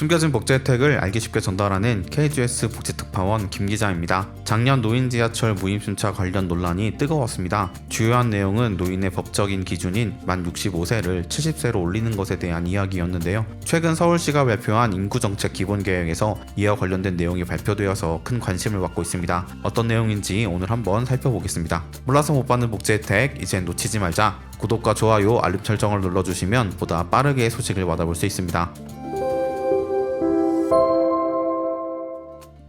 숨겨진 복지 혜택을 알기 쉽게 전달하는 KGS 복지특파원 김 기자입니다. 작년 노인 지하철 무임승차 관련 논란이 뜨거웠습니다. 주요한 내용은 노인의 법적인 기준인 만 65세를 70세로 올리는 것에 대한 이야기였는데요. 최근 서울시가 발표한 인구정책 기본계획에서 이와 관련된 내용이 발표되어서 큰 관심을 받고 있습니다. 어떤 내용인지 오늘 한번 살펴보겠습니다. 몰라서 못 받는 복지 혜택, 이젠 놓치지 말자. 구독과 좋아요, 알림 설정을 눌러주시면 보다 빠르게 소식을 받아볼 수 있습니다.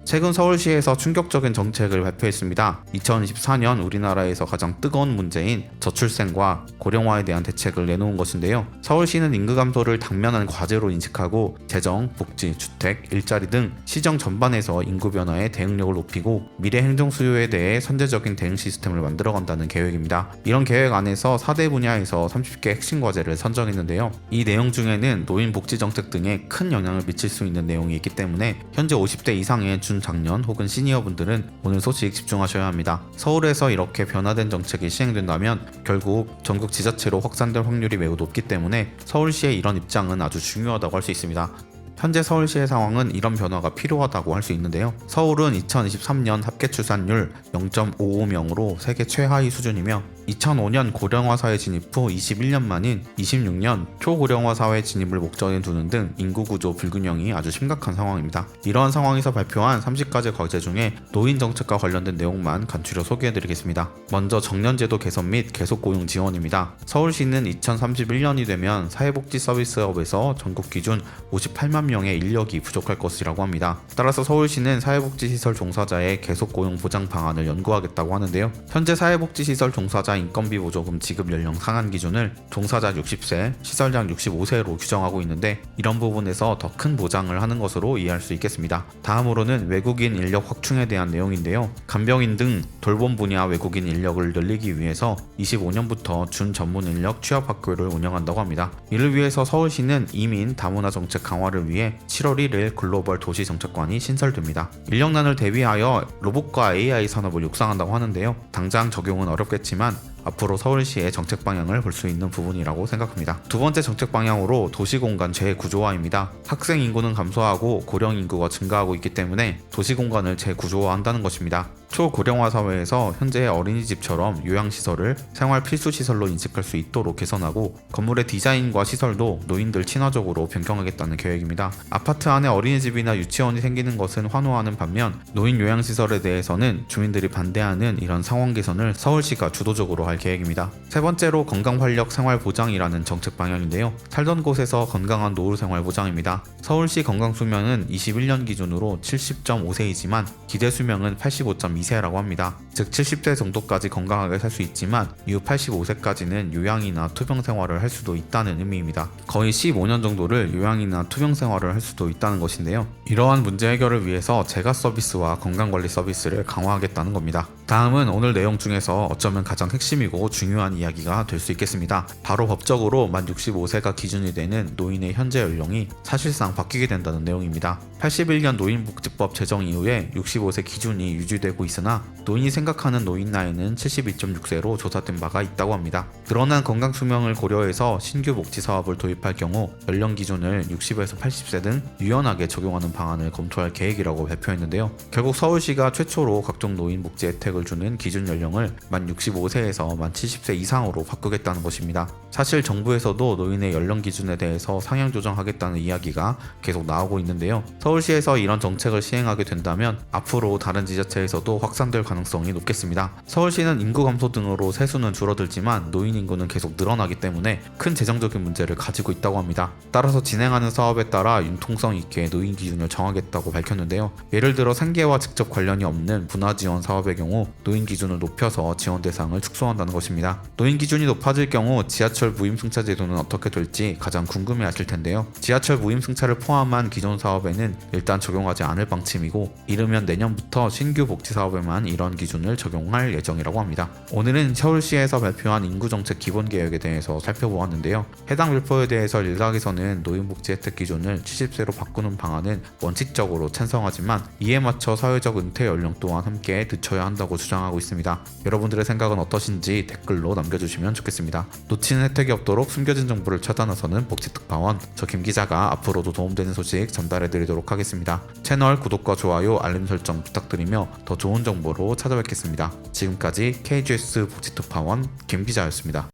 최근 서울시에서 충격적인 정책을 발표했습니다. 2024년 우리나라에서 가장 뜨거운 문제인 저출생과 고령화에 대한 대책을 내놓은 것인데요. 서울시는 인구 감소를 당면한 과제로 인식하고 재정, 복지, 주택, 일자리 등 시정 전반에서 인구 변화에 대응력을 높이고 미래 행정 수요에 대해 선제적인 대응 시스템을 만들어간다는 계획입니다. 이런 계획 안에서 4대 분야에서 30개 핵심 과제를 선정했는데요. 이 내용 중에는 노인 복지 정책 등에 큰 영향을 미칠 수 있는 내용이 있기 때문에 현재 50대 이상의 중장년 혹은 시니어분들은 오늘 소식 집중하셔야 합니다. 서울에서 이렇게 변화된 정책이 시행된다면 결국 전국 지자체로 확산될 확률이 매우 높기 때문에 서울시의 이런 입장은 아주 중요하다고 할 수 있습니다. 현재 서울시의 상황은 이런 변화가 필요하다고 할 수 있는데요. 서울은 2023년 합계 출산율 0.55명으로 세계 최하위 수준이며 2005년 고령화 사회 진입 후 21년 만인 26년 초고령화 사회 진입을 목전에 두는 등 인구 구조 불균형이 아주 심각한 상황입니다. 이러한 상황에서 발표한 30가지 과제 중에 노인 정책과 관련된 내용만 간추려 소개해드리겠습니다. 먼저 정년제도 개선 및 계속 고용 지원입니다. 서울시는 2031년이 되면 사회복지 서비스업에서 전국 기준 58만 명의 인력이 부족할 것이라고 합니다. 따라서 서울시는 사회복지시설 종사자의 계속 고용 보장 방안을 연구하겠다고 하는데요. 현재 사회복지시설 종사자 인건비 보조금 지급 연령 상한 기준을 종사자 60세, 시설장 65세로 규정하고 있는데 이런 부분에서 더 큰 보장을 하는 것으로 이해할 수 있겠습니다. 다음으로는 외국인 인력 확충에 대한 내용인데요. 간병인 등 돌봄 분야 외국인 인력을 늘리기 위해서 25년부터 준전문 인력 취업 학교를 운영한다고 합니다. 이를 위해서 서울시는 이민 다문화 정책 강화를 위해 7월 1일 글로벌 도시정책관이 신설됩니다. 인력난을 대비하여 로봇과 AI 산업을 육성한다고 하는데요. 당장 적용은 어렵겠지만 앞으로 서울시의 정책 방향을 볼 수 있는 부분이라고 생각합니다. 두 번째 정책 방향으로 도시공간 재구조화입니다. 학생 인구는 감소하고 고령 인구가 증가하고 있기 때문에 도시공간을 재구조화한다는 것입니다. 초고령화 사회에서 현재의 어린이집처럼 요양시설을 생활 필수시설로 인식할 수 있도록 개선하고 건물의 디자인과 시설도 노인들 친화적으로 변경하겠다는 계획입니다. 아파트 안에 어린이집이나 유치원이 생기는 것은 환호하는 반면 노인 요양시설에 대해서는 주민들이 반대하는 이런 상황 개선을 서울시가 주도적으로 할 계획입니다. 세 번째로 건강활력 생활보장이라는 정책 방향인데요. 살던 곳에서 건강한 노후생활 보장입니다. 서울시 건강수명은 21년 기준으로 70.5세이지만 기대수명은 85.2세라고 합니다. 즉 70세 정도까지 건강하게 살 수 있지만 이후 85세까지는 요양이나 투병 생활을 할 수도 있다는 의미입니다. 거의 15년 정도를 요양이나 투병 생활을 할 수도 있다는 것인데요. 이러한 문제 해결을 위해서 재가 서비스와 건강관리 서비스를 강화하겠다는 겁니다. 다음은 오늘 내용 중에서 어쩌면 가장 핵심이고 중요한 이야기가 될 수 있겠습니다. 바로 법적으로 만 65세가 기준이 되는 노인의 현재 연령이 사실상 바뀌게 된다는 내용입니다. 81년 노인복지법 제정 이후에 65세 기준이 유지되고 있으나 노인이 생각하는 노인 나이는 72.6세로 조사된 바가 있다고 합니다. 드러난 건강수명을 고려해서 신규 복지 사업을 도입할 경우 연령 기준을 60에서 80세 등 유연하게 적용하는 방안을 검토할 계획이라고 발표했는데요. 결국 서울시가 최초로 각종 노인 복지 혜택을 주는 기준 연령을 만 65세에서 만 70세 이상으로 바꾸겠다는 것입니다. 사실 정부에서도 노인의 연령 기준에 대해서 상향 조정하겠다는 이야기가 계속 나오고 있는데요. 서울시에서 이런 정책을 시행하게 된다면 앞으로 다른 지자체에서도 확산될 가능성이 높겠습니다. 서울시는 인구 감소 등으로 세수는 줄어들지만 노인 인구는 계속 늘어나기 때문에 큰 재정적인 문제를 가지고 있다고 합니다. 따라서 진행하는 사업에 따라 융통성 있게 노인 기준을 정하겠다고 밝혔는데요. 예를 들어 생계와 직접 관련이 없는 분화지원 사업의 경우 노인 기준을 높여서 지원 대상을 축소한다는 것입니다. 노인 기준이 높아질 경우 지하철 무임승차 제도는 어떻게 될지 가장 궁금해하실 텐데요. 지하철 무임승차를 포함한 기존 사업에는 일단 적용하지 않을 방침이고 이르면 내년부터 신규 복지 사업 사업에만 이런 기준을 적용할 예정이라고 합니다. 오늘은 서울시에서 발표한 인구정책 기본계획에 대해서 살펴보았는데요. 해당 발표에 대해서 일각에서는 노인복지 혜택 기준을 70세로 바꾸는 방안은 원칙적으로 찬성하지만 이에 맞춰 사회적 은퇴 연령 또한 함께 늦춰야 한다고 주장하고 있습니다. 여러분들의 생각은 어떠신지 댓글로 남겨주시면 좋겠습니다. 놓치는 혜택이 없도록 숨겨진 정보를 찾아 나서는 복지특파원, 저 김 기자가 앞으로도 도움되는 소식 전달해드리도록 하겠습니다. 채널 구독과 좋아요, 알림 설정 부탁드리며 더 좋은 정보로 찾아뵙겠습니다. 지금까지 KGS 복지특파원 김 기자였습니다.